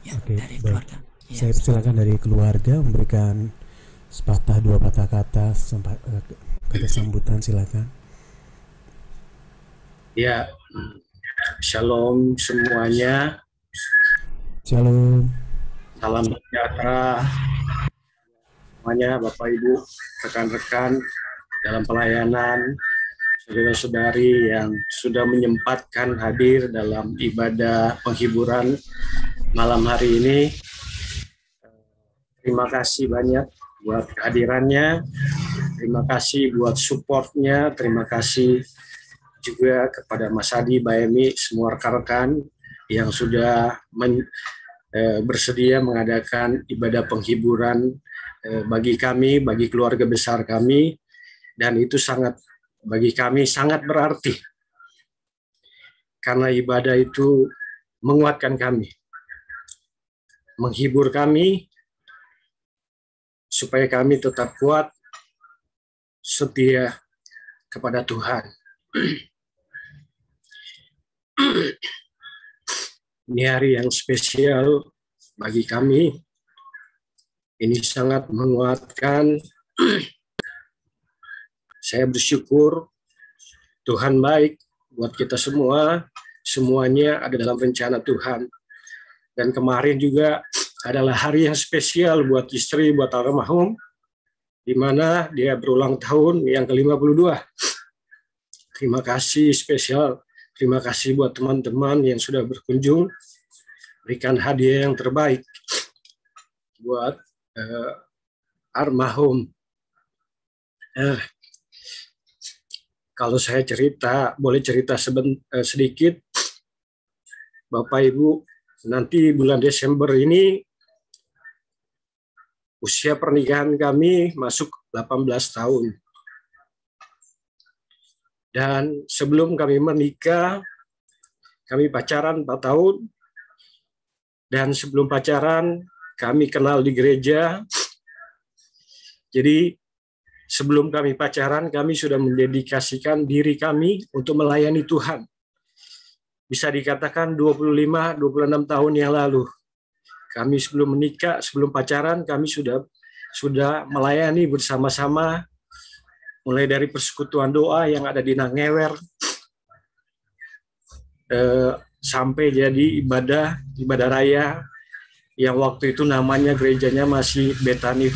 Ya, Oke, dari baik. keluarga. Ya. Saya persilakan dari keluarga memberikan sepatah dua patah kata kata sambutan, silakan. Ya, shalom semuanya. Shalom. Salam sejahtera semuanya, Bapak Ibu, rekan-rekan dalam pelayanan, saudara-saudari yang sudah menyempatkan hadir dalam ibadah penghiburan malam hari ini. Terima kasih banyak buat kehadirannya, terima kasih buat supportnya, terima kasih juga kepada Mas Adi, Mbak Emi, semua rekan-rekan yang sudah bersedia mengadakan ibadah penghiburan bagi kami, bagi keluarga besar kami, dan itu bagi kami sangat berarti, karena ibadah itu menguatkan kami, menghibur kami, supaya kami tetap kuat, setia kepada Tuhan. Ini hari yang spesial bagi kami. Ini sangat menguatkan. Saya bersyukur Tuhan baik buat kita semua. Semuanya ada dalam rencana Tuhan. Dan kemarin juga adalah hari yang spesial buat istri, buat almarhum, di mana dia berulang tahun yang ke-52. Terima kasih spesial. Terima kasih buat teman-teman yang sudah berkunjung, berikan hadiah yang terbaik buat almarhum. Kalau saya boleh cerita sedikit, Bapak Ibu, nanti bulan Desember ini usia pernikahan kami masuk 18 tahun. Dan sebelum kami menikah, kami pacaran 4 tahun. Dan sebelum pacaran, kami kenal di gereja. Jadi sebelum kami pacaran, kami sudah mendedikasikan diri kami untuk melayani Tuhan. Bisa dikatakan 25-26 tahun yang lalu. Kami sebelum menikah, sebelum pacaran, kami sudah melayani bersama-sama, mulai dari persekutuan doa yang ada di Nangewer, sampai jadi ibadah raya, yang waktu itu namanya gerejanya masih Bethany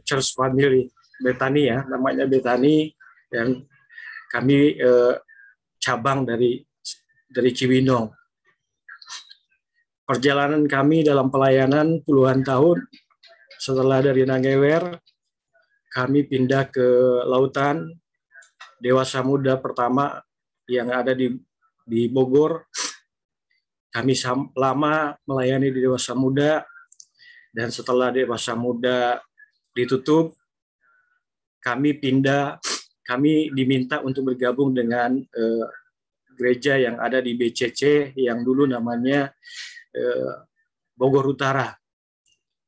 Church Family, Bethany ya, namanya Bethany, yang kami cabang dari Cibinong. Perjalanan kami dalam pelayanan puluhan tahun. Setelah dari Nangewer, kami pindah ke Lautan, Dewasa Muda pertama yang ada di Bogor. Kami lama melayani di Dewasa Muda, dan setelah Dewasa Muda ditutup, kami diminta untuk bergabung dengan gereja yang ada di BCC yang dulu namanya Bogor Utara,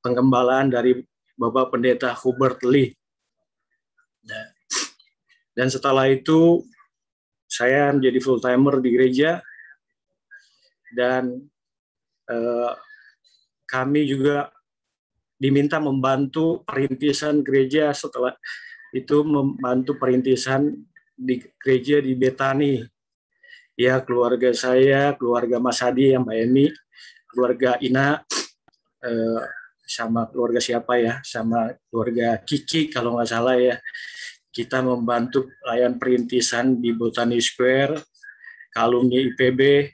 penggembalaan dari Bapak Pendeta Hubert Lee. Dan setelah itu saya menjadi full timer di gereja, dan kami juga diminta membantu perintisan gereja. Setelah itu membantu perintisan di gereja di Bethany. Ya, keluarga saya, keluarga Mas Hadi, yang Mbak Emi, keluarga Ina, sama keluarga siapa ya, sama keluarga Kiki kalau nggak salah ya. Kita membantu pelayan perintisan di Botani Square, alumni IPB,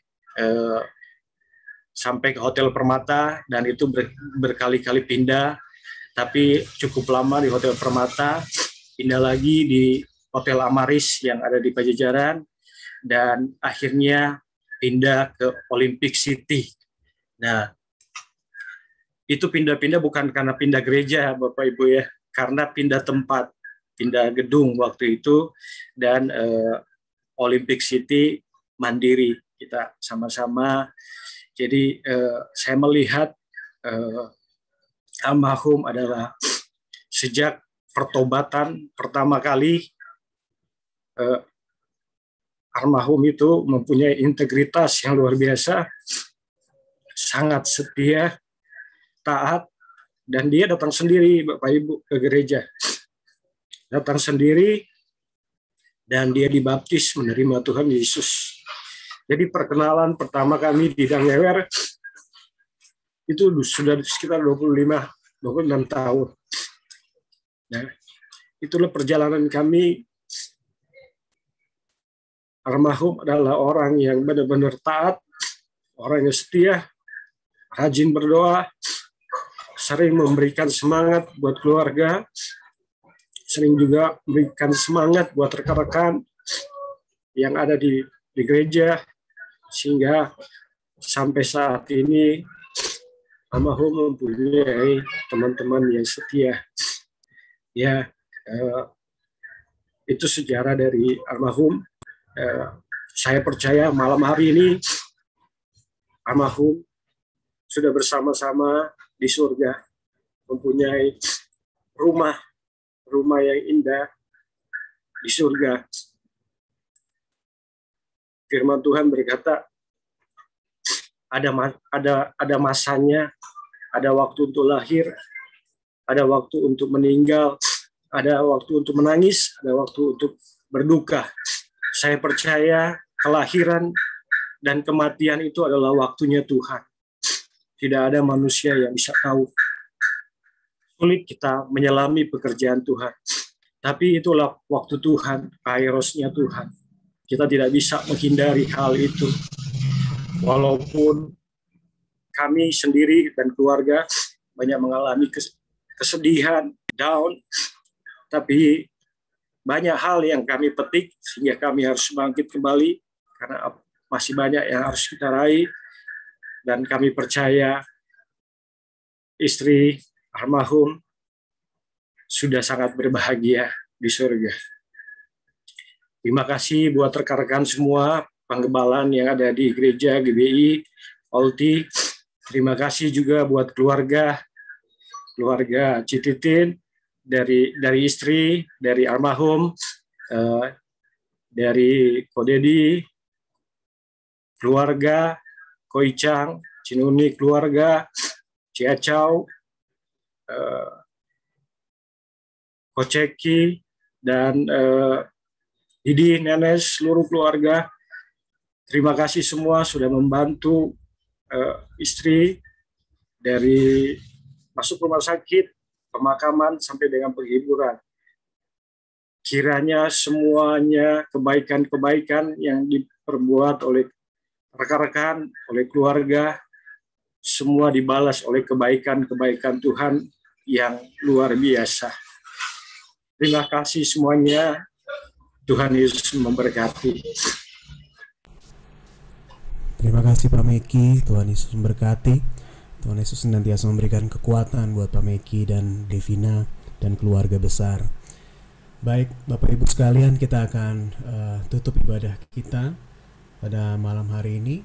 sampai ke Hotel Permata, dan itu berkali-kali pindah, tapi cukup lama di Hotel Permata, pindah lagi di Hotel Amaris yang ada di Pajajaran, dan akhirnya pindah ke Olympic City. Nah, itu pindah-pindah bukan karena pindah gereja, Bapak Ibu ya, karena pindah tempat. pindah gedung waktu itu, dan Olympic City mandiri kita sama-sama. Jadi saya melihat almarhum adalah sejak pertobatan pertama kali, almarhum itu mempunyai integritas yang luar biasa, sangat setia, taat, dan dia datang sendiri, Bapak Ibu, ke gereja. Datang sendiri, dan dia dibaptis menerima Tuhan Yesus. Jadi perkenalan pertama kami di Dangewer itu sudah sekitar 26 tahun. Nah, itulah perjalanan kami. Almarhum adalah orang yang benar-benar taat, orang yang setia, rajin berdoa, sering memberikan semangat buat keluarga, sering juga memberikan semangat buat rekan-rekan yang ada di gereja, sehingga sampai saat ini almarhum mempunyai teman-teman yang setia. Ya, itu sejarah dari almarhum. Saya percaya malam hari ini almarhum sudah bersama-sama di surga, mempunyai rumah yang indah di surga. Firman Tuhan berkata, ada masanya, ada waktu untuk lahir, ada waktu untuk meninggal, ada waktu untuk menangis, ada waktu untuk berduka. Saya percaya kelahiran dan kematian itu adalah waktunya Tuhan. Tidak ada manusia yang bisa tahu. Sulit kita menyelami pekerjaan Tuhan. Tapi itulah waktu Tuhan, kairosnya Tuhan. Kita tidak bisa menghindari hal itu. Walaupun kami sendiri dan keluarga banyak mengalami kesedihan, down, tapi banyak hal yang kami petik sehingga kami harus bangkit kembali karena masih banyak yang harus kita raih. Dan kami percaya istri almarhum sudah sangat berbahagia di surga. Terima kasih buat rekan-rekan semua penggebalan yang ada di gereja GBI Olti. Terima kasih juga buat keluarga Cititin, dari istri, dari almarhum, dari Kodedi, keluarga, Koicang, Cinuni keluarga, Ciacau, Koceki, dan Didi, Nenes, seluruh keluarga. Terima kasih semua sudah membantu istri dari masuk rumah sakit, pemakaman, sampai dengan penghiburan. Kiranya semuanya kebaikan-kebaikan yang diperbuat oleh rekan-rekan, oleh keluarga, semua dibalas oleh kebaikan-kebaikan Tuhan yang luar biasa. Terima kasih semuanya. Tuhan Yesus memberkati. Terima kasih Pak Meki, Tuhan Yesus memberkati. Tuhan Yesus senantiasa memberikan kekuatan buat Pak Meki dan Devina dan keluarga besar. Baik, Bapak Ibu sekalian, kita akan tutup ibadah kita pada malam hari ini.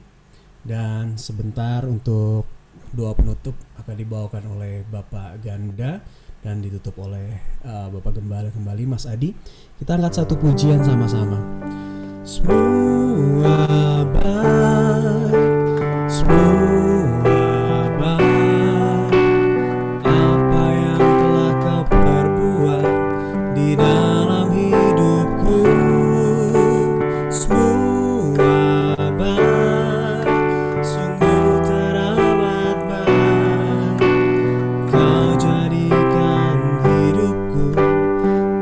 Dan sebentar untuk doa penutup akan dibawakan oleh Bapak Ganda dan ditutup oleh Bapak Gembala kembali, Mas Adi. Kita angkat satu pujian sama-sama. Semua baik, semua baik, apa yang telah kau perbuat di dalam hidupku. Semua baik, sungguh teramat baik, kau jadikan hidupku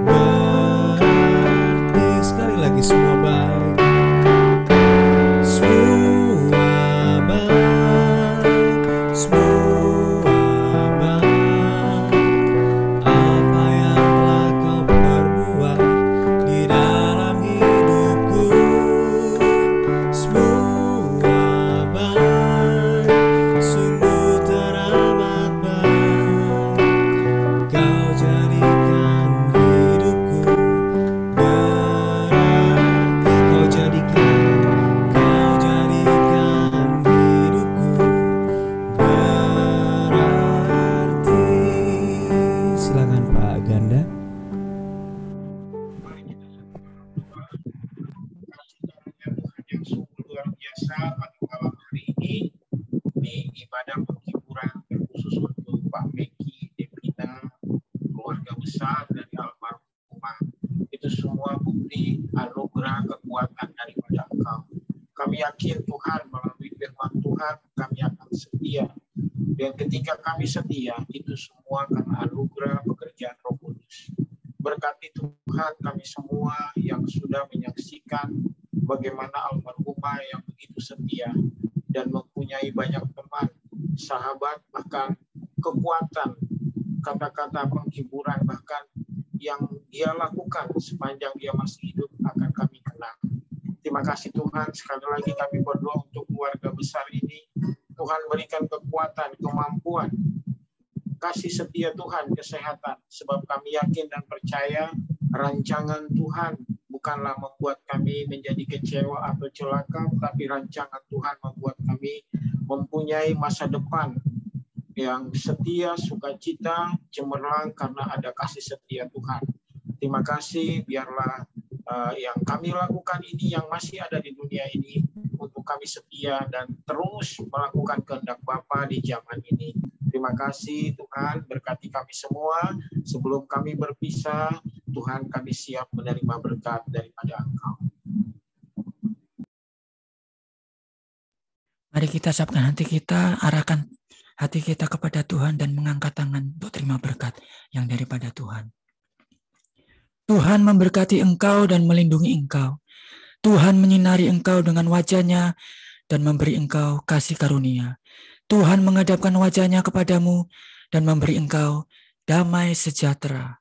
berarti. Sekali lagi, semua baik, semua besar dari almarhumah. Itu semua bukti anugerah kekuatan daripada Engkau. Kami yakin Tuhan melalui firman Tuhan kami akan setia. Dan ketika kami setia, itu semua karena anugerah pekerjaan Roh Kudus. Berkati Tuhan kami semua yang sudah menyaksikan bagaimana almarhumah yang begitu setia dan mempunyai banyak teman, sahabat, bahkan kekuatan, kata-kata penghiburan, bahkan yang dia lakukan sepanjang dia masih hidup akan kami kenang. Terima kasih Tuhan, sekali lagi kami berdoa untuk keluarga besar ini. Tuhan berikan kekuatan, kemampuan, kasih setia Tuhan, kesehatan. Sebab kami yakin dan percaya rancangan Tuhan bukanlah membuat kami menjadi kecewa atau celaka, tapi rancangan Tuhan membuat kami mempunyai masa depan yang setia, sukacita, cemerlang karena ada kasih setia Tuhan. Terima kasih, biarlah yang kami lakukan ini yang masih ada di dunia ini untuk kami setia dan terus melakukan kehendak Bapa di zaman ini. Terima kasih Tuhan, berkati kami semua. Sebelum kami berpisah, Tuhan kami siap menerima berkat daripada Engkau. Mari kita siapkan hati kita, arahkan hati kita kepada Tuhan dan mengangkat tangan untuk terima berkat yang daripada Tuhan. Tuhan memberkati engkau dan melindungi engkau. Tuhan menyinari engkau dengan wajah-Nya dan memberi engkau kasih karunia. Tuhan menghadapkan wajah-Nya kepadamu dan memberi engkau damai sejahtera.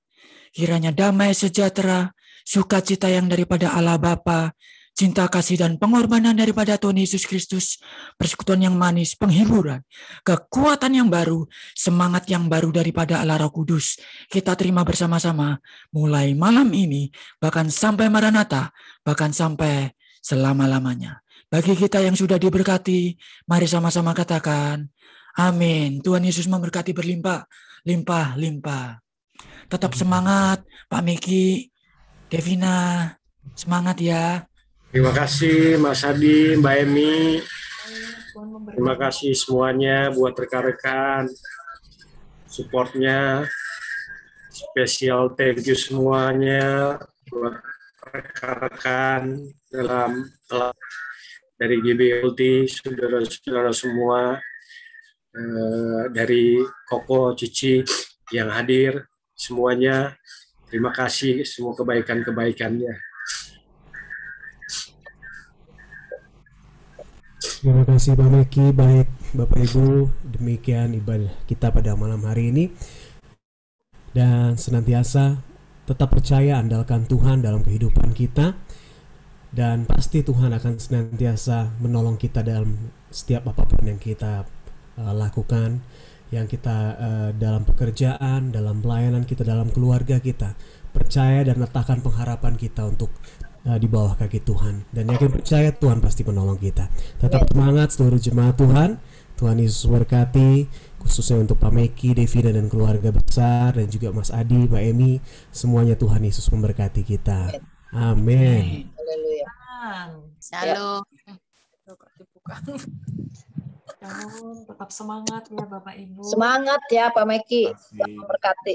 Kiranya damai sejahtera, sukacita yang daripada Allah Bapa, cinta kasih dan pengorbanan daripada Tuhan Yesus Kristus, persekutuan yang manis, penghiburan, kekuatan yang baru, semangat yang baru daripada Allah Roh Kudus, kita terima bersama-sama mulai malam ini, bahkan sampai Maranatha, bahkan sampai selama-lamanya. Bagi kita yang sudah diberkati, mari sama-sama katakan, amin. Tuhan Yesus memberkati berlimpah, limpah. Tetap semangat, Pak Miki, Devina, semangat ya. Terima kasih Mas Adi, Mbak Emi. Terima kasih semuanya buat rekan-rekan supportnya. Spesial thank you semuanya buat rekan-rekan dalam dari GBLT, saudara-saudara semua, dari Koko, Cici yang hadir, semuanya. Terima kasih semua kebaikan-kebaikannya. Terima kasih Pak Meki. Baik Bapak Ibu, demikian ibadah kita pada malam hari ini. Dan senantiasa tetap percaya, andalkan Tuhan dalam kehidupan kita. Dan pasti Tuhan akan senantiasa menolong kita dalam setiap apapun yang kita lakukan, yang kita dalam pekerjaan, dalam pelayanan kita, dalam keluarga kita. Percaya dan letakkan pengharapan kita untuk di bawah kaki Tuhan, dan yakin percaya Tuhan pasti menolong kita. Tetap semangat seluruh jemaat Tuhan. Tuhan Yesus berkati, khususnya untuk Pak Meki, Devina dan keluarga besar, dan juga Mas Adi, Mbak Emi, semuanya Tuhan Yesus memberkati kita. Amin. Haleluya. Shalom. Shalom, tetap semangat ya Bapak Ibu. Semangat ya Pak Meki. Memberkati.